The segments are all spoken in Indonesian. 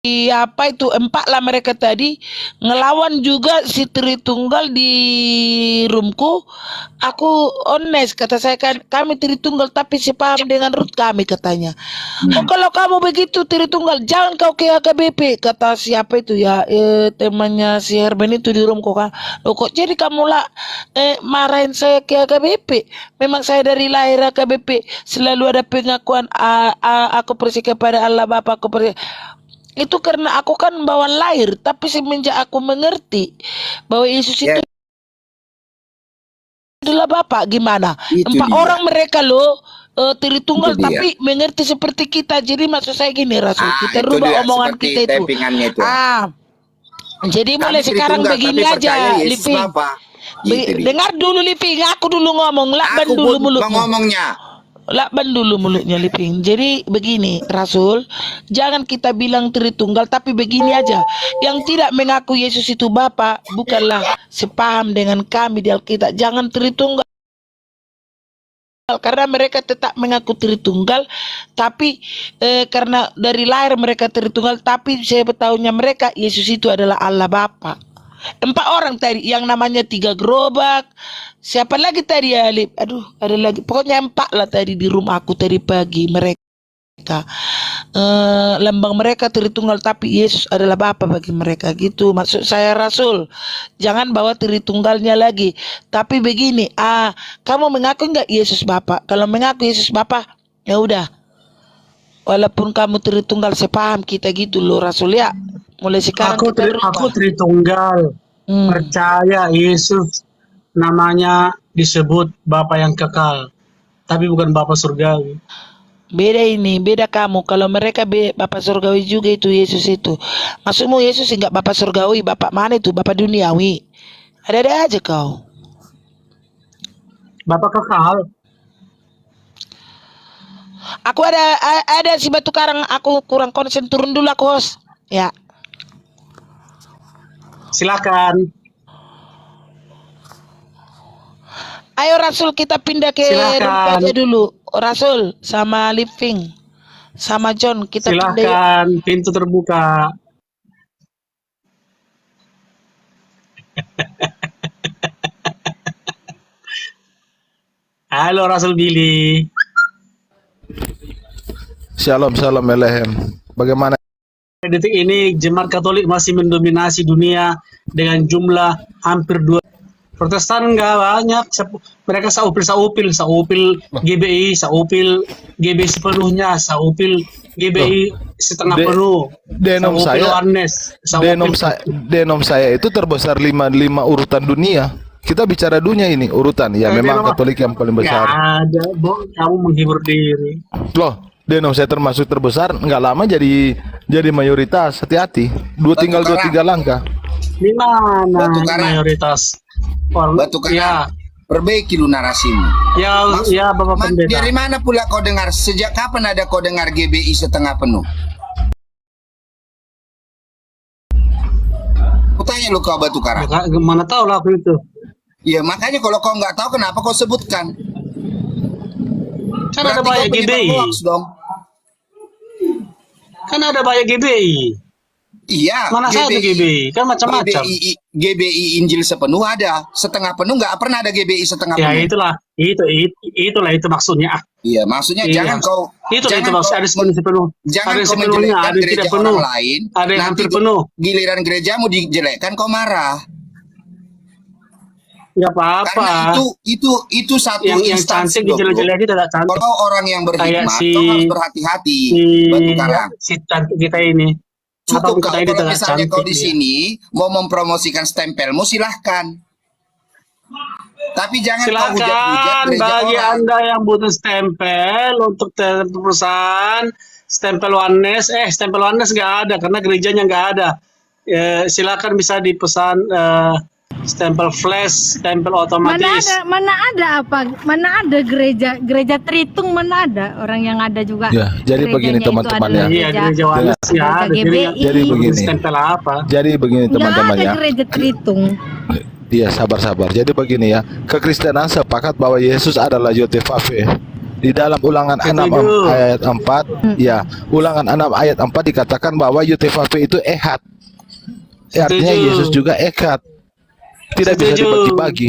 apa itu empat lah mereka tadi ngelawan juga si Tritunggal di roomku. Aku honest kata saya kan kami Tritunggal tapi sepaham dengan Ruth kami katanya. Oh kalau kamu begitu Tritunggal jangan kau ke AKBP kata siapa itu ya temannya si Herben itu di roomku kan. Loh kok jadi kamu lah marahin saya ke AKBP? Memang saya dari lahir AKBP selalu ada pengakuan aku percaya kepada Allah Bapa aku percaya. Itu karena aku kan bawaan lahir, tapi semenjak aku mengerti bahwa Yesus itu adalah Bapa, gimana? Itu Empat dia. orang mereka loh Tritunggal Itu dia. tapi mengerti seperti kita. Jadi maksud saya gini Rasul, kita itu rubah dia, omongan seperti kita itu. tappingannya itu. Jadi mulai Kami sekarang Tritunggal, begini tapi percaya aja, Yesus Liping. Bapa. Gitu dia. Dengar dulu Liping, aku dulu ngomong, lakban Aku dulu pun mulutmu. ngomongnya. Lakban dulu mulutnya Liping. Jadi begini Rasul, jangan kita bilang Tritunggal tapi begini aja. Yang tidak mengaku Yesus itu Bapa bukanlah sepaham dengan kami di Alkitab. Jangan Tritunggal karena mereka tetap mengaku Tritunggal tapi karena dari lahir mereka Tritunggal tapi saya tahunya mereka Yesus itu adalah Allah Bapa. Empat orang tadi yang namanya 3 gerobak. Siapa lagi tadi ya Lip? Aduh ada lagi. Pokoknya 4 lah tadi di rumah aku tadi pagi mereka. Lambang mereka Tritunggal tapi Yesus adalah Bapa bagi mereka gitu. Maksud saya Rasul, jangan bawa Tritunggalnya lagi. Tapi begini, kamu mengaku enggak Yesus Bapa? Kalau mengaku Yesus Bapa, ya udah. Walaupun kamu Tritunggal sepaham kita gitu loh Rasul ya. Mulai sekarang aku Tritunggal. Percaya Yesus namanya disebut Bapa yang kekal, tapi bukan Bapa surgawi. Beda ini, beda kamu. Kalau mereka Bapak surgawi juga itu Yesus itu. Maksudmu Yesus enggak Bapak surgawi, Bapak mana itu? Bapak duniawi. Ada-ada aja kau. Bapa kekal. Aku ada si batu karang, aku kurang konsen, turun dulu aku host. Ya. Silakan. Ayo Rasul kita pindah ke rumah aja dulu. Rasul sama Living sama John kita pindah. Silakan, pintu terbuka. Halo Rasul Billy. Shalom Elehem. Bagaimana Detik ini jemaat Katolik masih mendominasi dunia dengan jumlah hampir 2. Protestan enggak banyak, mereka saupil GBI, saupil GBI sepenuhnya, saupil GBI setengah penuh. Denom saya itu terbesar 5 urutan dunia. Kita bicara dunia ini urutan ya, memang Katolik yang paling besar. Gak ada, kamu menghibur diri. Loh, denom saya termasuk terbesar, nggak lama jadi mayoritas. Hati-hati, tinggal 2-3 langkah. Di mana mayoritas? Batu Karang, perbaiki lu narasimu. Ya Bapak Pendeta. Dari mana pula kau dengar? Sejak kapan ada kau dengar GBI setengah penuh? Kutanya lu kau Batu Karang. Mana tahu lah aku itu. Ya makanya kalau kau nggak tahu kenapa kau sebutkan? Kan ada banyak GBI. Kan ada banyak GBI. Iya. Mana satu GBI? Kan macam-macam. GBI Injil sepenuh ada, setengah penuh nggak pernah ada GBI setengah penuh. Ya itulah itu maksudnya. Iya, maksudnya jangan kau. Itu maksud ada sepenuh. Jangan ada kau sepenuhnya, ada gereja tidak penuh. Orang lain, ada yang hampir penuh. Giliran gerejamu dijelekkan kau marah. Ya apa-apa. Karena itu satu yang instansi cantik dijelek-jelek itu tidak cantik. Kalau orang yang berhikmat, kau harus berhati-hati. Batu Karang. Si cantik kita ini. Cukup kalau misalnya kau di sini mau mempromosikan stempelmu silahkan. Tapi jangan kau hujat-hujat gereja bagi orang. Anda yang butuh stempel untuk perusahaan, stempel Oneness, stempel Oneness nggak ada karena gerejanya nggak ada. Silakan bisa dipesan stempel flash, stempel otomatis. Mana ada gereja Tritung, mana ada orang yang ada juga. Ya, jadi begini teman-teman ya. Iya, gereja Oneness ya. GBI. Jadi begini. Stempel apa? Jadi begini teman-teman ya. Nggak ada gereja Tritung. Iya, sabar. Jadi begini ya. Kekristenan sepakat bahwa Yesus adalah Yotevave. Di dalam Ulangan 6 Setuju. ayat 4, ya, Ulangan 6 ayat 4 dikatakan bahwa Yotevave itu ehad. Artinya Setuju. Yesus juga ehad. Tidak bisa Setuju. dibagi-bagi.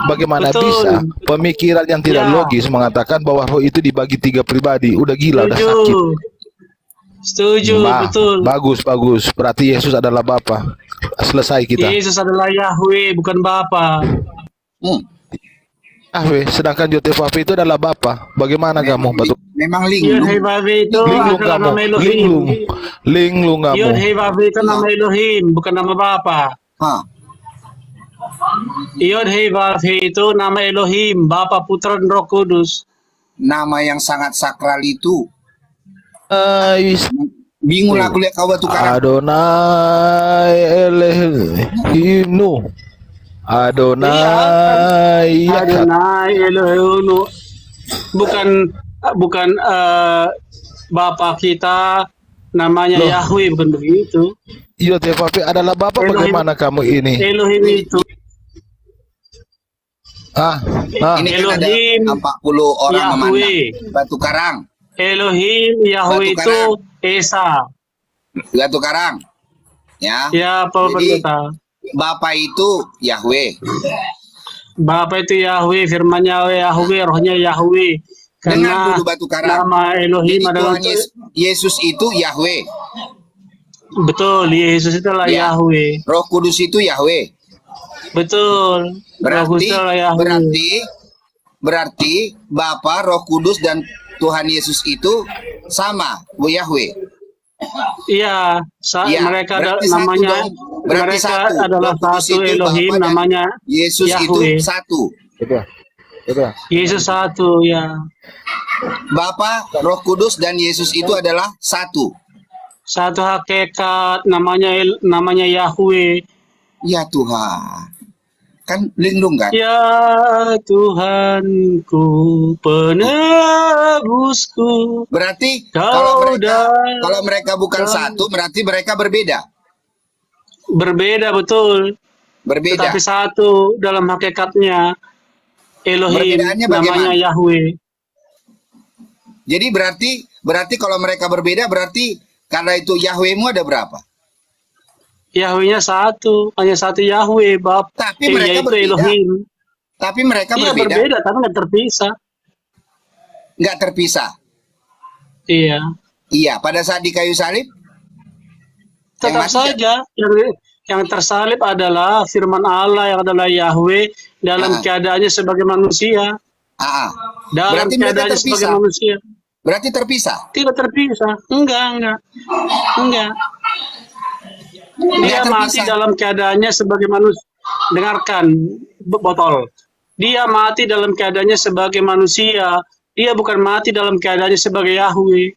Bagaimana Betul. bisa pemikiran yang tidak Ya. logis mengatakan bahwa roh itu dibagi 3 pribadi? Udah gila, udah Setuju. sakit. Setuju, betul. Bagus. Berarti Yesus adalah Bapa. Selesai kita. Yesus adalah Yahweh, bukan Bapa. Sedangkan Yotevave itu adalah Bapa. Bagaimana kamu? Batu Memang Yud linglung. Hei Vav itu linglung adalah kamu. nama Elohim. Linglung kamu. Yud Hei Vav itu nama Elohim, bukan nama Bapa. Hah. Yud Hei Vav itu nama Elohim, Bapa, Putra, dan Roh Kudus. Nama yang sangat sakral itu. Ais- Bingung lah aku lihat kau batu karang. Adonai Elohimnu. Adonai Yakat. Adonai Elohim, bukan Bapa kita namanya Loh. Yahweh, bukan begitu. Yotevave adalah Bapa. Elohim. Bagaimana kamu ini? Elohim itu Ini kan ada Elohim 40 orang Yahweh. memandang batu karang. Elohim Yahweh Batu itu karang. Esa. Batu karang. Ya. Ya, Pak Jadi, Pendeta. Bapa itu Yahweh. Bapa itu Yahweh, firman-Nya Yahweh, rohnya Yahweh. Dengar Karena dulu batu karang. nama Elohim Jadi adalah Tuhan Yesus itu Yahweh. betul, Yesus itulah Ya. Yahweh. Roh Kudus itu Yahweh. Betul. Roh Kudus itulah Yahweh. Berarti Bapa, Roh Kudus dan Tuhan Yesus itu sama, Yahweh. Iya, Iya, mereka berarti satu namanya dong. Berarti mereka satu. adalah Roh Kudus satu itu Elohim, Bapa dan namanya Yesus Yahweh. itu satu. Yesus satu, ya. Bapa, Roh Kudus dan Yesus itu adalah satu. Satu hakikat, namanya Yahweh. Ya Tuhan. Kan linglung kan? Ya Tuhanku, penebusku. Berarti Kau kalau mereka bukan satu, berarti mereka berbeda. Berbeda, betul. Berbeda. Tetapi satu dalam hakikatnya. Elohim, Perbedaannya namanya bagaimana? Yahweh. Jadi berarti kalau mereka berbeda, berarti karena itu Yahwehmu ada berapa? Yahwehnya satu, hanya satu Yahweh, Bap. Tapi mereka yaitu berbeda. Elohim. Tapi mereka Iya, berbeda, berbeda, tapi nggak terpisah. nggak terpisah. Iya. Iya, pada saat di kayu salib, Tetap mati saja yang tersalib adalah firman Allah yang adalah Yahweh dalam keadaannya sebagai manusia. Dalam berarti mereka keadaannya sebagai terpisah. manusia. Berarti terpisah. Tidak terpisah. Enggak. Dia Nggak mati terpisah. dalam keadaannya sebagai manusia. Dengarkan, botol. Dia mati dalam keadaannya sebagai manusia. Dia bukan mati dalam keadaannya sebagai Yahweh.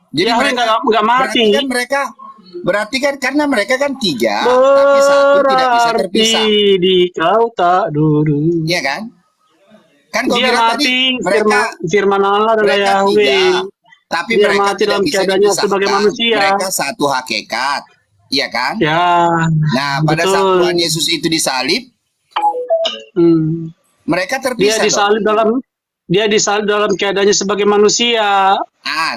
Jadi Yahweh mereka nggak mati. Berarti kan karena mereka kan tiga, tapi satu tidak bisa terpisah. Berarti di kau tak duduk. Iya kan? Kan kau Dia bilang mati, tadi mereka firman Allah adalah mereka Yahweh. tiga, tapi Dia mereka mati tidak dalam bisa keadaannya dipisahkan. sebagai manusia. Mereka satu hakikat. Iya kan? Ya. Nah, pada saat betul. Tuhan Yesus itu disalib, Hmm. mereka Dia terpisah. disalib dalam keadaannya sebagai manusia,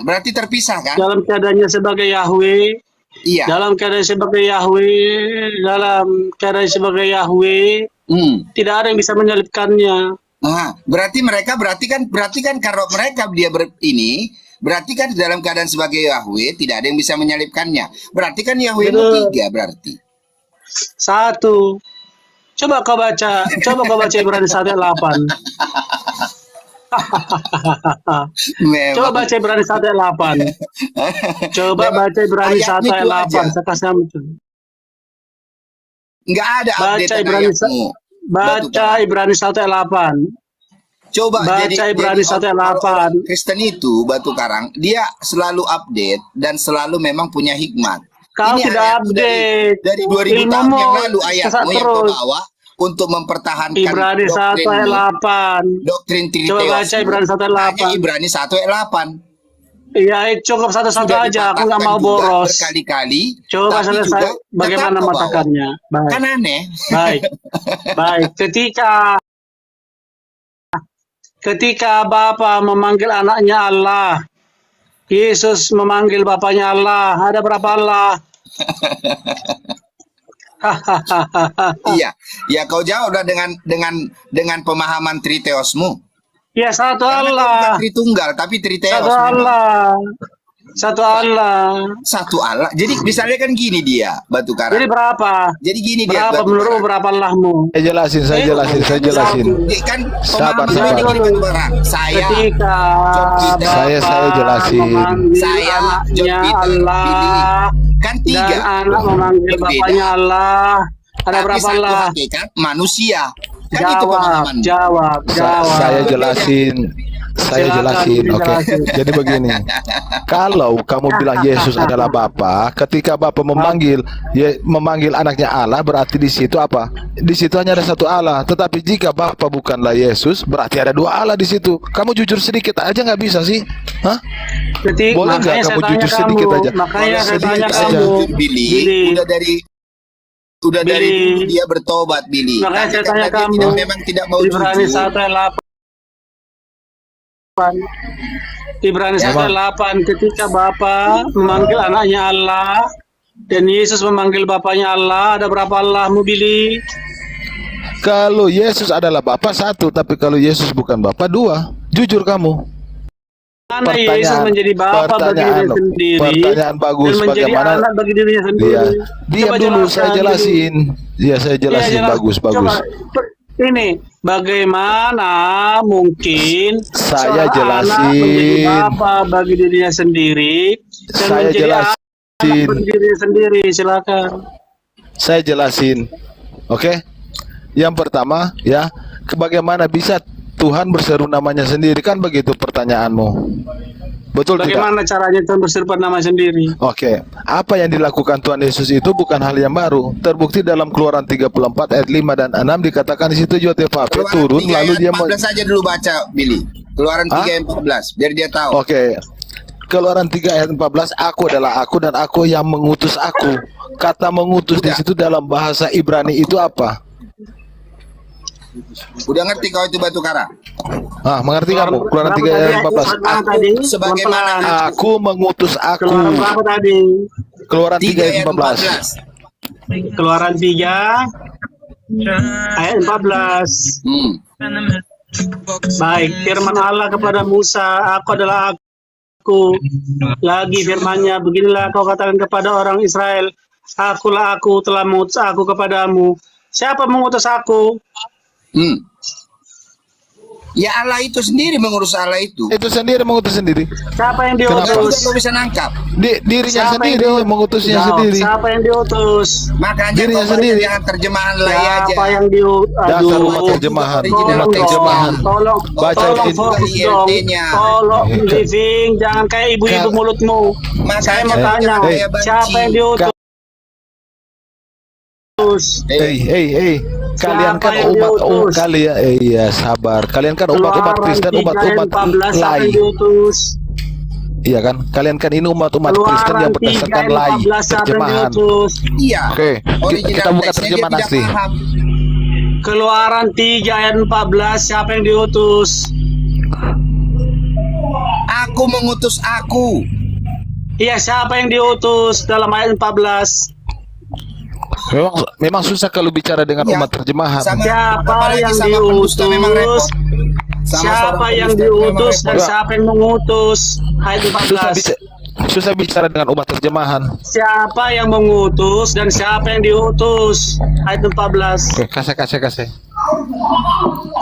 Berarti terpisah kan? dalam keadaannya sebagai Yahweh, Iya. dalam keadaan sebagai Yahweh, dalam keadaan sebagai Yahweh, tidak ada yang bisa menyalibkannya. Berarti kan kalau mereka berarti kan dalam keadaan sebagai Yahweh tidak ada yang bisa menyalibkannya. Berarti kan Yahweh itu Betul. tiga berarti. Satu. Coba kau baca Ibrani 1 ayat 8. Coba Memang. baca Ibrani 1 ayat 8. Coba baca Ibrani 1 Ayatnya ayat itu aja. 8. Saya kasih nama itu. Nggak ada Baca update Ibrani ayatmu. Baca Ibrani 1 ayat 8. Coba Baca Ibrani 1 ayat 8. Kristen itu Batu Karang, dia selalu update dan selalu memang punya hikmat. Kau Ini tidak ayatmu update. dari 2000 tahun Ilmumu yang lalu sesat ayatmu yang kau terus. bawa untuk mempertahankan Ibrani 1 ayat 8. doktrin Coba Triteos. baca Ibrani 1 ayat Hanya 8. Ibrani 1 ayat 8. Iya, cukup satu-satu Sudah aja. Aku nggak dipatahkan mau juga boros. berkali-kali. Coba tapi juga selesai tetap bagaimana kau bawa. matakannya. Baik. Kan aneh. Baik. Baik. ketika Bapa memanggil anaknya Allah, Yesus memanggil Bapaknya Allah, ada berapa Allah? Iya, ya kau jawab dah dengan pemahaman triteosmu. Ya, satu Karena kau bukan Allah. Tritunggal, tapi triteos. Satu memang. Allah. Satu Allah. Satu Allah. Jadi misalnya kan gini dia, Batu Karang. Jadi berapa? Jadi gini dia, Berapa Batu menurutmu, Karang. berapa Allahmu? Saya jelasin. Kan Sabar, pemahaman sabar. begini, Batu Karang. Saya Ketika Saya Bapa jelasin. memanggil Saya, John anaknya Peter, Allah, Billy. Kan dan tiga. anak memanggil Berbeda. Bapaknya Allah, ada Tapi berapa satu Allah? hakikat manusia. Kan itu Jawab, pemahaman. jawab, jawab. Saya jelasin. Silakan Oke. dijelasin. Jadi begini. Kalau kamu bilang Yesus adalah Bapa, ketika Bapa memanggil memanggil anaknya Allah, berarti di situ apa? Di situ hanya ada satu Allah. Tetapi jika Bapa bukanlah Yesus, berarti ada dua Allah di situ. Kamu jujur sedikit aja nggak bisa sih? Hah? Boleh nggak Makanya kamu saya jujur tanya sedikit kamu, aja? makanya saya Sedikit tanya aja. kamu, Billy, Billy. udah dari Billy. dulu dia bertobat, Billy. Makanya Tapi saya karena tanya dia kamu, memang tidak mau Ibrani jujur. 1 ayat 8. Ibrani 1 ayat 8, ketika Bapa memanggil anaknya Allah dan Yesus memanggil Bapaknya Allah, ada berapa Allahmu, Billy? Kalau Yesus adalah Bapa satu, tapi kalau Yesus bukan Bapa dua. Jujur kamu. Mana Yesus menjadi Bapa bagi dirinya sendiri pertanyaan bagus. dan menjadi Bagaimana? anak bagi dirinya sendiri. Iya. Diam Coba dulu, saya jelaskan, jelasin. Iya, saya Billy. jelasin. Iya, jelas. Bagus. Coba, ini bagaimana mungkin Saya seorang jelasin. anak menjadi Bapa bagi dirinya sendiri dan Saya menjadi anak jelasin. bagi dirinya sendiri? Silakan. Saya jelasin. Oke? Yang pertama, ya, bagaimana bisa Tuhan berseru namanya sendiri, kan begitu pertanyaanmu. Betul tidak? Bagaimana caranya Tuhan berseru nama sendiri? Oke, apa yang dilakukan Tuhan Yesus itu bukan hal yang baru. Terbukti dalam Keluaran 34 ayat 5 dan 6 dikatakan di situ Yotefape Keluaran turun 3 lalu ayat dia 14 saja dulu baca, Billy. Keluaran 3 ayat 14, biar dia tahu. Oke. Keluaran 3 ayat 14, aku adalah aku dan aku yang mengutus aku. Kata mengutus di situ dalam bahasa Ibrani itu apa? Udah ngerti kau itu, Batu Karang? Ah, mengerti kamu? Keluaran 3 ayat 14. Keluaran tadi, sebagaimana Aku mengutus aku. Keluaran berapa tadi? Keluaran 3 3 ayat ayat 14. 14. Keluaran 3 ayat 14. Baik, firman Allah kepada Musa, aku adalah aku. Lagi firman-Nya, beginilah kau katakan kepada orang Israel, akulah aku, telah mengutus aku kepadamu. Siapa mengutus aku? Ya Allah itu sendiri mengurus Allah itu. Itu sendiri mengutus sendiri. Siapa yang Kenapa diutus? kau bisa nangkap? Dirinya Siapa sendiri yang yang mengutusnya Jawab, sendiri. siapa yang diutus? Makanya Dirinya kau baca sendiri. jangan terjemahan lay aja. Siapa yang diutus? Dasar umat terjemahan, Original umat terjemahan. Tolong, Baca tolong itu. fokus dong. ILT-nya. Tolong living, jangan kayak ibu-ibu Kal- mulutmu. Saya mau Makanya tanya, saya benci. siapa yang diutus? Kalian Siapa kan yang umat diutus? kalian, iya sabar. Kalian kan umat Kristen, umat 14 siapa lay. yang diutus? Iya kan? Kalian kan ini umat Kristen yang berdasarkan lay 14 siapa yang terjemahan. diutus? Iya. Oke, Original kita buka teksnya dia terjemahan tidak asli. paham. Keluaran 3 ayat 14 siapa yang diutus? Aku mengutus aku. Iya, siapa yang diutus dalam ayat 14? Memang susah kalau bicara dengan Ya, umat terjemahan. sama- Siapa apalagi yang sama pendusta memang diutus? repot. Sama Siapa seorang yang pendusta memang diutus dan repot. siapa yang mengutus? Ayat Susah 14. susah bicara dengan umat terjemahan. Siapa yang mengutus dan siapa yang diutus? Ayat 14. Oke, kasih.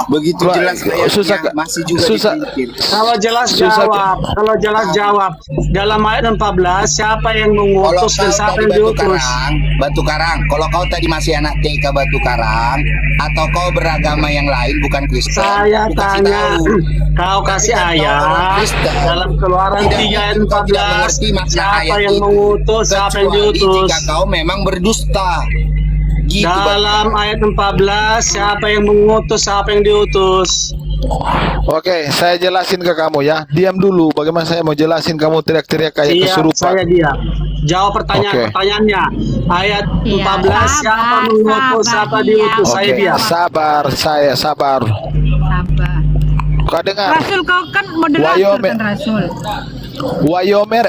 Begitu Wah, jelas ayatnya, susah, masih juga susah. dipikir. Kalau jelas Susah. jawab, kalau jelas jawab. Dalam ayat 14 siapa yang Kalau mengutus dan kau siapa tadi yang diutus? Batu Karang, kalau kau tadi masih anak TK Batu Karang, atau kau beragama yang lain bukan Kristen, Saya ku kasih tanya, tahu. kau kasih Tapi kan kau orang ayat Kristen. dalam Keluaran Tidak, 3 ayat kau tidak 14 mengerti makna siapa ayat yang itu. mengutus, siapa yang Kecuali diutus? jika kau memang berdusta. Gitu, Dalam ayat 14 siapa yang mengutus, siapa yang diutus? Oke, saya jelasin ke kamu ya. Diam dulu. Bagaimana saya mau jelasin kamu teriak-teriak kayak Iya, kesurupan. saya dia. Jawab Oke. pertanyaannya. Ayat Iya, 14 siapa sabar, mengutus, sabar, siapa iya. diutus? Saya Oke, dia. sabar, saya sabar. Sabar. Kau dengar? Rasul kau kan moderator Wayomer. kan Rasul. Wayomer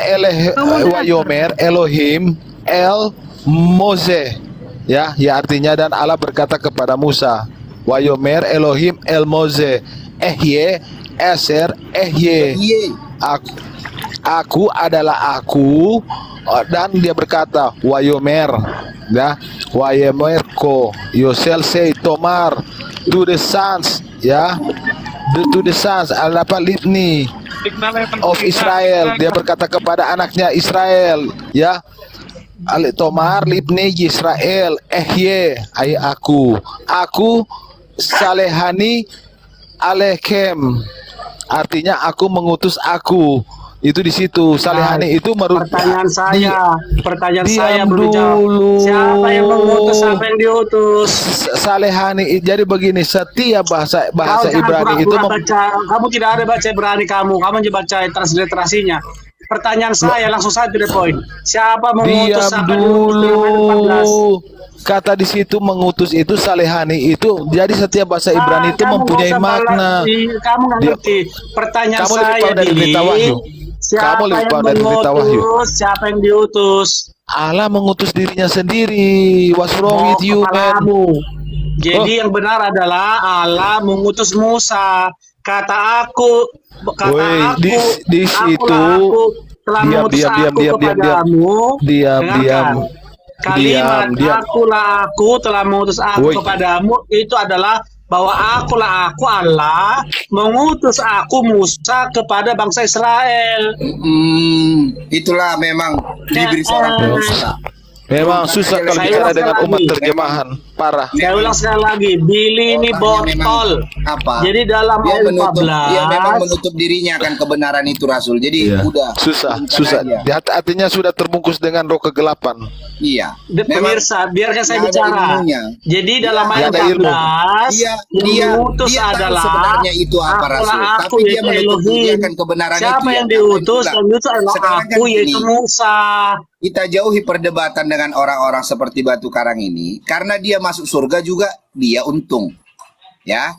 Elohim El Mose, ya artinya dan Allah berkata kepada Musa, Wayomer Elohim El Mose, Ehye Eser Ehye, Iya. aku adalah aku, dan dia berkata Wayomer, ya Wayomer ko Yosel say Tomar to the sons, ya to the sons apa Libni of Israel, dia berkata kepada anaknya Israel, ya Tomar Libni Israel Ehye, aku Salehani Alekem, artinya aku mengutus aku. Itu di situ Salehani itu Pertanyaan saya diam belum dijawab. dulu. Siapa yang mengutus, siapa yang diutus? Salehani, jadi begini, setiap bahasa Kau jangan Ibrani itu pura-pura baca, kamu tidak ada baca Ibrani kamu hanya baca transliterasinya. Pertanyaan saya langsung saja to the point. Siapa mengutus, diam siapa yang diutus dalam ayat 14? dulu. Kata di situ mengutus itu Salehani itu, jadi setiap bahasa Ibrani itu Kamu mempunyai nggak usah makna. kamu nggak Dia- ngerti. Pertanyaan Kamu lebih saya paham dari berita Wahyu. siapa Kamu lebih yang paham dari berita Wahyu. mengutus, siapa yang diutus? Allah mengutus dirinya sendiri. What's wrong with you, man? Kepalamu. Jadi Oh. yang benar adalah Allah mengutus Musa. Kata aku, Woi, di situ aku telah diam, mengutus diam, aku diam, diam, kepadamu. diam, Dengarkan. Kalimat diam. akulah aku telah mengutus aku Woi. kepadamu itu adalah bahwa akulah aku Allah mengutus aku Musa kepada bangsa Israel. Itulah memang diberi seorang pengusaha. Memang susah kalau Saya bicara ulang dengan sekali umat lagi. terjemahan. Parah. Saya ulang sekali lagi, Billy ini Orangnya memang botol. apa? Jadi dalam Dia ayat menutup, dia memang 14 menutup dirinya akan kebenaran itu Rasul. Jadi Iya. udah Susah. aja. Artinya sudah terbungkus dengan roh kegelapan. Iya. Memang Pemirsa, biarkan saya nggak ada bicara. ilmunya. Jadi dalam Nggak ayat ada ilmu. 14 dia yang mengutus tahu adalah sebenarnya itu apa akulah Rasul, aku tapi dia yaitu menutup diri Elohim. akan kebenaran Siapa itu. yang ya. diutus? Nah, Yang diutus adalah sekarang kan aku yaitu gini, Musa. kita jauhi perdebatan dengan orang-orang seperti Batu Karang ini karena dia masuk surga juga dia untung. Ya,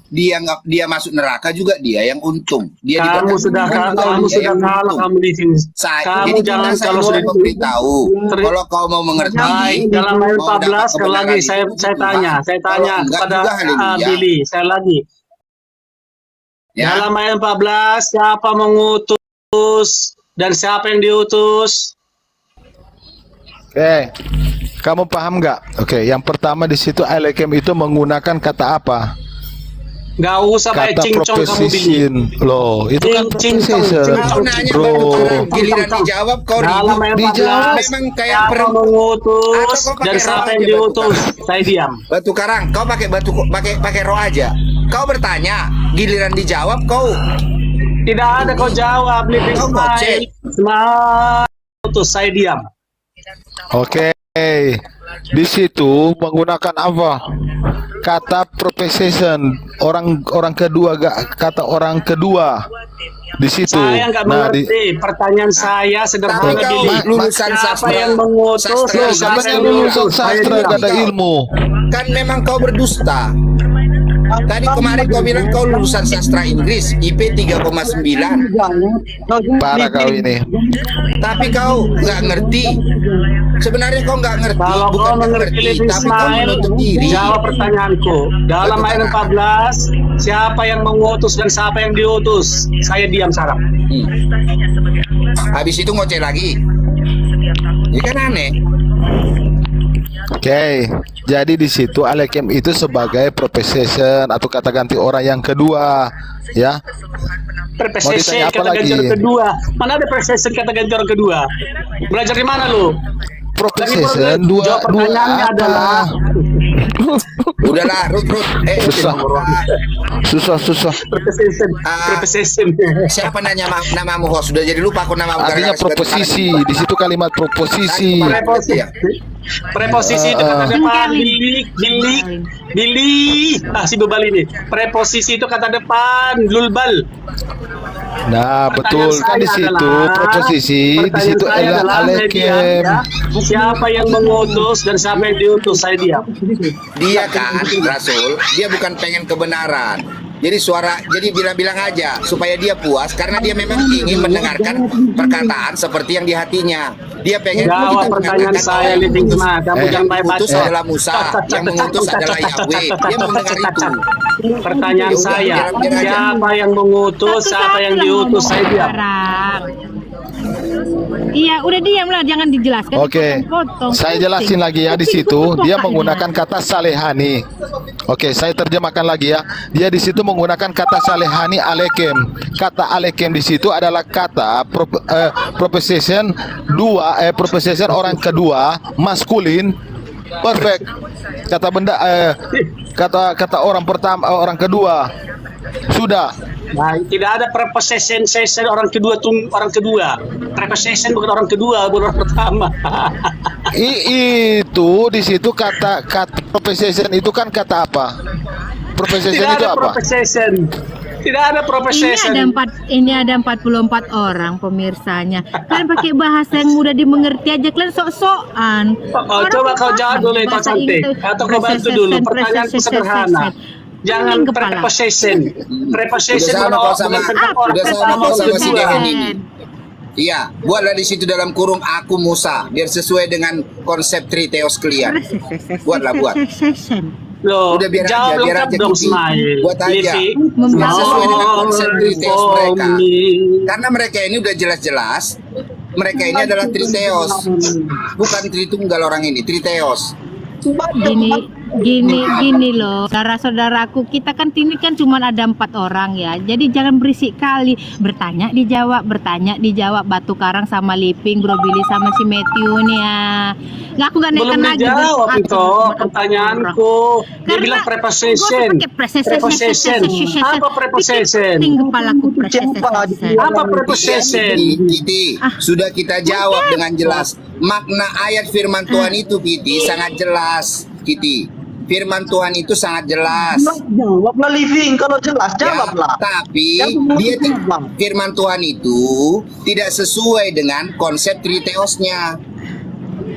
dia masuk neraka juga dia yang untung. Dia Kamu sudah kamu sudah kalah kamu di sini. Kamu jadi jangan saya kalau sudah memberitahu kalau kau mau mengerti. baik dalam ayat mau dapat 14 sekali lagi kebenaran saya itu, tanya kalau enggak kepada juga, haleluya. Billy saya lagi. Ya. Dalam ayat 14 siapa mengutus dan siapa yang diutus? Kamu paham nggak? Oke, yang pertama di situ Alekem itu menggunakan kata apa? Gak usah pakai Kata cincong kamu Billy. proposition. Loh, itu kan Cincong, proposition. Kau nanya Bro. Batu Karang, giliran dijawab kau Dalam ribut. ayat Dijawab. 14 Memang kayak siapa perempuan. mengutus Atau kau pakai dan siapa roh yang aja, diutus? Batu Saya diam. Batu Karang, kau pakai roh aja. Kau bertanya, giliran dijawab kau Tidak ada kau jawab, Living Kau Smile. ngoceh. Smile. Utus, saya diam. Oke. Di situ menggunakan apa? Kata proposition. Orang kedua, kata orang kedua. Di situ. Saya nggak mengerti. Pertanyaan saya tapi sederhana, kau Billy. lulusan Siapa sastra. yang mengutus Sastra dan Loh, siapa katanya yang lulusan diutus? Saya sastra diam. gak ada ilmu. Kan memang kau berdusta. Tadi kemarin kau bilang kau lulusan sastra Inggris, IP 3,9. Parah kau ini. Tapi kau nggak ngerti. Sebenarnya kau nggak ngerti, Kalau kau bukan nggak mengerti ngerti, Living tapi kau Smile, menutup diri. jawab pertanyaanku. Dalam Batu ayat Karang. 14, siapa yang mengutus dan siapa yang diutus? Saya diam sekarang. Habis itu ngoceh lagi. Ini kan aneh. Oke, jadi di situ Alekem itu sebagai proposition atau kata ganti orang yang kedua, ya. Preposition ditanya apa kata ganti lagi? orang kedua. Mana ada preposition kata ganti orang kedua? Belajar di mana lu? Proposition Lagi, dua jawab pertanyaannya apa? adalah Udahlah, Ruth. Susah. Susah. preposition. Ah. Preposition. Siapa nanya namamu? Oh, sudah jadi lupa aku namamu. Artinya gara-gara proposisi. sebagai Di situ kalimat proposisi. Preposisi. Preposisi itu kata depan. Billy. Si bebal ini. Preposisi itu kata depan. Lulbal. Nah, betul kan di situ proposisi, di situ Alekem. Siapa yang mengutus dan siapa yang diutus? Saya diam. Dia kan Rasul, dia bukan pengen kebenaran. Jadi bilang-bilang aja supaya dia puas karena dia memang ingin mendengarkan perkataan seperti yang di hatinya. Dia pengen Jawab pertanyaan saya, Living Ma. Kamu jangan mengutus baca. adalah Musa, yang mengutus adalah Yahweh. Dia mau mendengar itu. Pertanyaan Ya udah, saya, biar aja. siapa yang mengutus, siapa yang diutus? Saya diam. Sekarang. Iya, udah diam lah, jangan dijelaskan. Oke, dipotong-potong. saya jelasin lagi ya di situ. Dia menggunakan kata salehani. Oke, saya terjemahkan lagi ya. Dia di situ menggunakan kata salehani alekem. Kata alekem di situ adalah kata preposition preposition orang kedua maskulin. Perfect. Kata benda kata orang pertama orang kedua. Sudah. Nah, tidak ada preposition orang kedua orang kedua. Preposition bukan orang kedua, bukan orang pertama. Itu di situ kata preposition itu kan kata apa? Preposition Tidak itu ada apa? preposition. Tidak ada preposition. Ini ada 44 orang pemirsanya. Kalian pakai bahasa yang mudah dimengerti aja, kalian sok-sokan. Oh, coba kau jawab dulu itu cantik. Atau kau bantu dulu. Pertanyaanku sederhana. Jangan preposition. Preposition Udah sama kau sama si kedua. Dehen ini. Iya, buatlah di situ dalam kurung aku Musa biar sesuai dengan konsep Triteos kalian. Buat. Loh, Udah biar jawab aja lengkap dong, Kiki. Smile. Buat aja. Livi. Biar sesuai dengan konsep Triteos mereka. For me. Karena mereka ini udah jelas-jelas mereka ini adalah Triteos. Bukan Tritunggal orang ini, Triteos. Gini loh, saudara-saudaraku, kita kan ini kan cuma ada 4 orang ya. Jadi jangan berisik kali, bertanya dijawab, Batu Karang sama Liping, Bro Billy sama si Matthew nih ya. Nggak, aku nggak Belum naikkan lagi. dijawab bersatu, itu cuma 4 pertanyaanku. Dia Karena bilang preposition. gua pakai Preposition. Apa preposition? Bikin kepalaku preposition. Apa preposition? Kiti, sudah kita jawab dengan jelas. Makna ayat firman Tuhan itu, Kiti, sangat jelas. Kiti, firman Tuhan itu sangat jelas. Jawablah Living, kalau jelas Ya, jawablah. tapi Jawab, dia jawab. firman Tuhan itu tidak sesuai dengan konsep Triteosnya.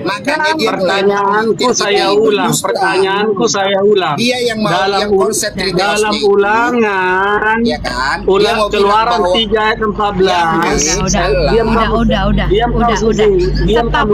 Makanya dia Pertanyaanku saya ulang. Pertanyaanku saya ulang. Dia yang mau yang konsep dalam Triteosnya itu, ulangan. ya kan? Dia Ulang mau bilang keluaran bahwa 3 ayat 14. Yang Udah, Diam udah. kamu, Diam Susi. Diam Tetap kamu.